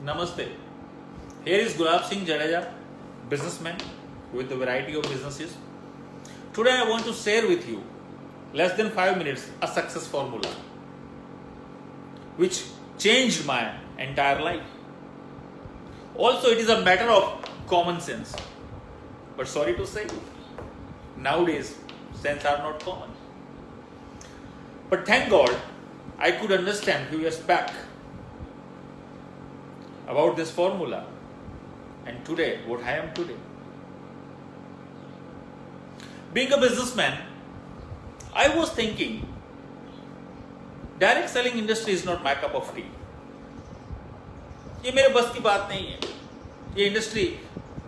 Namaste. Here is Gulab Singh Jadeja, businessman with a variety of businesses. Today I want to share with you, less than 5 minutes, a success formula which changed my entire life. Also, it is a matter of common sense. But sorry to say, nowadays, sense are not common. But thank God, I could understand few years back about this formula, and today, what I am today. Being a businessman, I was thinking, direct selling industry is not my cup of tea. ये मेरे बस की बात नहीं है, ये industry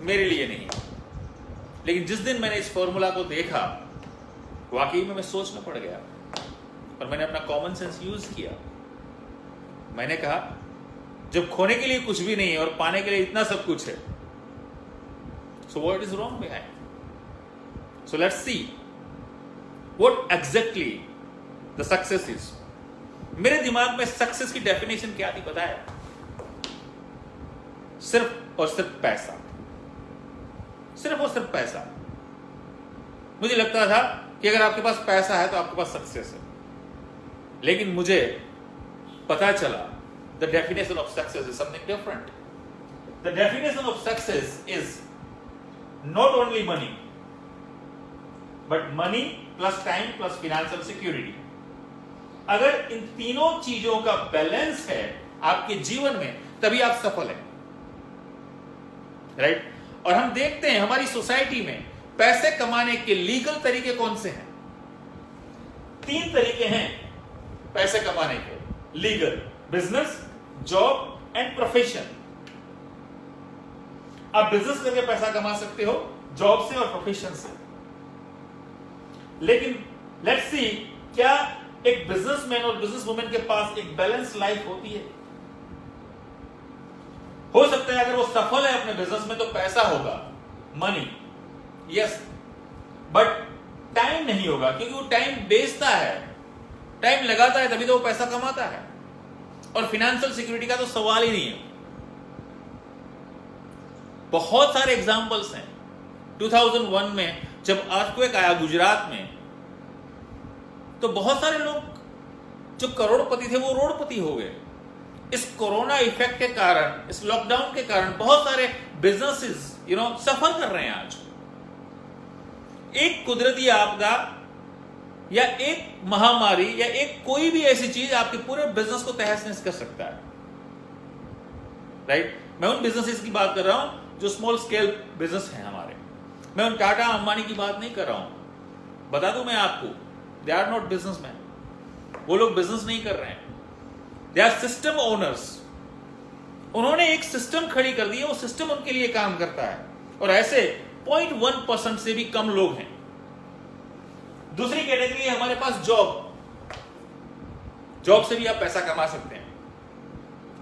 मेरे लिए नहीं है. लेकिन जिस दिन मैंने इस फॉर्मूला को देखा, वाकई में मैं सोचना पड़ गया और मैंने अपना कॉमन सेंस यूज किया. मैंने कहा, जब खोने के लिए कुछ भी नहीं है और पाने के लिए इतना सब कुछ है, so what is wrong behind? So let's see what exactly the success is. मेरे दिमाग में सक्सेस की डेफिनेशन क्या थी पता है? सिर्फ और सिर्फ पैसा. सिर्फ और सिर्फ पैसा. मुझे लगता था कि अगर आपके पास पैसा है तो आपके पास सक्सेस है. लेकिन मुझे पता चला the definition of success is something different. The definition of success is not only money, but money plus time plus financial security. अगर इन तीनों चीजों का बैलेंस है आपके जीवन में, तभी आप सफल हैं. राइट? और हम देखते हैं हमारी सोसाइटी में पैसे कमाने के लीगल तरीके कौन से हैं? 3 तरीके हैं पैसे कमाने के. Legal, business, job and profession. आप बिजनेस करके पैसा कमा सकते हो, जॉब से और प्रोफेशन से. लेकिन लेट्स सी, क्या एक बिजनेसमैन और बिजनेस वुमेन के पास एक बैलेंस लाइफ होती है? हो सकता है अगर वो सफल है अपने बिजनेस में तो पैसा होगा, मनी, यस, बट टाइम नहीं होगा, क्योंकि वो टाइम बेचता है, टाइम लगाता है, तभी तो वो पैसा कमाता है. और फाइनेंशियल सिक्योरिटी का तो सवाल ही नहीं है. बहुत सारे एग्जांपल्स हैं. 2001 में जब अर्थक्वेक आया गुजरात में, तो बहुत सारे लोग जो करोड़पति थे वो रोडपति हो गए. इस कोरोना इफेक्ट के कारण, इस लॉकडाउन के कारण बहुत सारे बिजनेसेस सफर कर रहे हैं आज. एक कुदरती आपदा या एक महामारी या एक कोई भी ऐसी चीज आपके पूरे बिजनेस को तहस-नहस कर सकता है. राइट? मैं उन बिजनेसेस की बात कर रहा हूं जो स्मॉल स्केल बिजनेस हैं हमारे. मैं उन टाटा अंबानी की बात नहीं कर रहा हूं. बता दूं मैं आपको, दे आर नॉट बिजनेसमैन. वो लोग बिजनेस नहीं कर रहे हैं, दे आर सिस्टम ओनर्स. उन्होंने एक सिस्टम खड़ी कर दी है, वो सिस्टम उनके लिए काम करता है. और ऐसे 0.1% से भी कम लोग हैं. दूसरी कैटेगरी है हमारे पास जॉब. जॉब से भी आप पैसा कमा सकते हैं,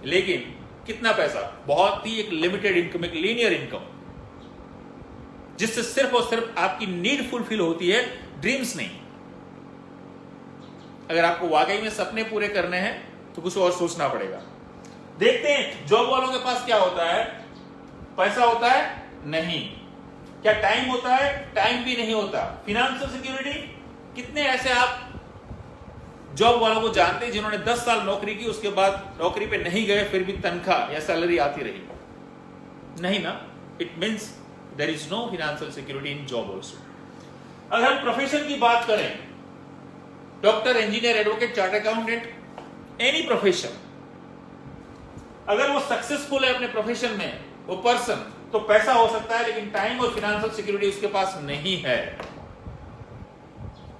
लेकिन कितना पैसा? बहुत ही एक लिमिटेड इनकम, एक लीनियर इनकम, जिससे सिर्फ और सिर्फ आपकी नीड फुलफिल होती है, ड्रीम्स नहीं. अगर आपको वाकई में सपने पूरे करने हैं तो कुछ और सोचना पड़ेगा. देखते हैं जॉब वालों के पास क्या होता है. पैसा होता है? नहीं. क्या टाइम होता है? टाइम भी नहीं होता. फाइनेंशियल सिक्योरिटी, कितने ऐसे आप जॉब वालों को जानते हैं जिन्होंने 10 साल नौकरी की, उसके बाद नौकरी पे नहीं गए, फिर भी तनख्वाह या सैलरी आती रही? नहीं ना. It means there is no financial security in job also. अगर हम प्रोफेशन की बात करें, doctor, engineer, advocate, chartered accountant, any profession, अगर वो सक्सेसफुल है अपने प्रोफेशन में, वो पर्सन, तो पैसा हो सकता है, लेकिन टाइम और फाइनेंशियल सिक्योरिटी उसके पास नहीं है.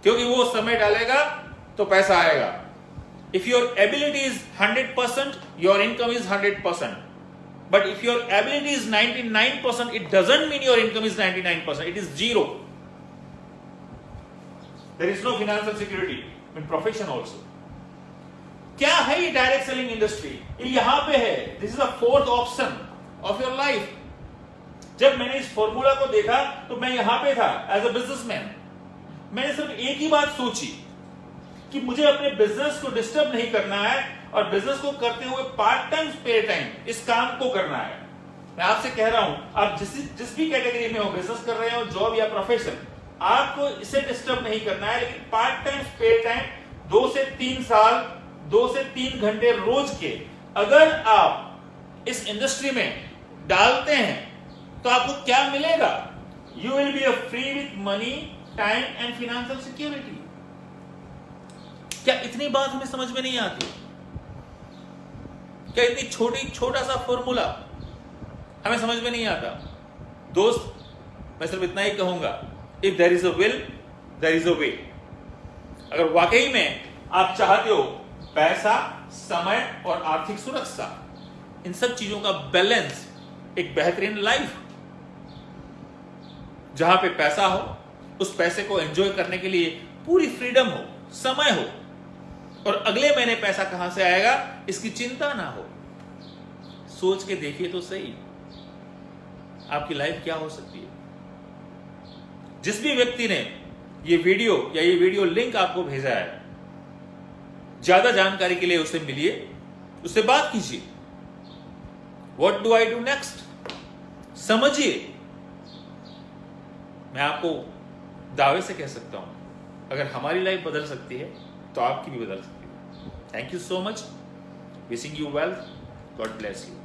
क्योंकि वो समय डालेगा तो पैसा आएगा. If your ability is 100%, your income is 100%. But if your ability is 99%, it doesn't mean your income is 99%. It is 0. There is no financial security in profession also. क्या है ये डायरेक्ट सेलिंग इंडस्ट्री? ये यहां पे है. This is the 4th option of your life. जब मैंने इस फॉर्मूला को देखा तो मैं यहां पे था एज अ बिजनेसमैन. मैंने सिर्फ एक ही बात सोची कि मुझे अपने बिजनेस को डिस्टर्ब नहीं करना है, और बिजनेस को करते हुए पार्ट टाइम स्पेयर टाइम इस काम को करना है। मैं आपसे कह रहा हूं, आप जिस भी कैटेगरी में हो, बिजनेस कर रहे हो, जॉब या प्रोफेशन, आपको इसे डिस्टर्ब नहीं करना है, लेकिन पार्ट टाइम स्पेयर टाइम 2 से 3 साल 2 से 3 घंटे रोज के अगर आप इस इंडस्ट्री में डालते हैं तो आपको क्या मिलेगा? You will be free with money, time and financial security. क्या इतनी बात हमें समझ में नहीं आती? क्या इतनी छोटा सा फॉर्मूला हमें समझ में नहीं आता? दोस्त, मैं सिर्फ इतना ही कहूंगा, if there is a will there is a way. अगर वाकई में आप चाहते हो पैसा, समय और आर्थिक सुरक्षा, इन सब चीजों का बैलेंस, एक बेहतरीन लाइफ जहां पे पैसा हो, उस पैसे को एंजॉय करने के लिए पूरी फ्रीडम हो, समय हो, और अगले महीने पैसा कहां से आएगा इसकी चिंता ना हो, सोच के देखिए तो सही आपकी लाइफ क्या हो सकती है। जिस भी व्यक्ति ने ये वीडियो लिंक आपको भेजा है, ज्यादा जानकारी के लिए उससे मिलिए, उससे बात कीजिए। What do I do next समझिए। मैं आपको दावे से कह सकता हूं, अगर हमारी लाइफ बदल सकती है तो आपकी भी बदल सकती है। Thank you so much, wishing you wealth, God bless you.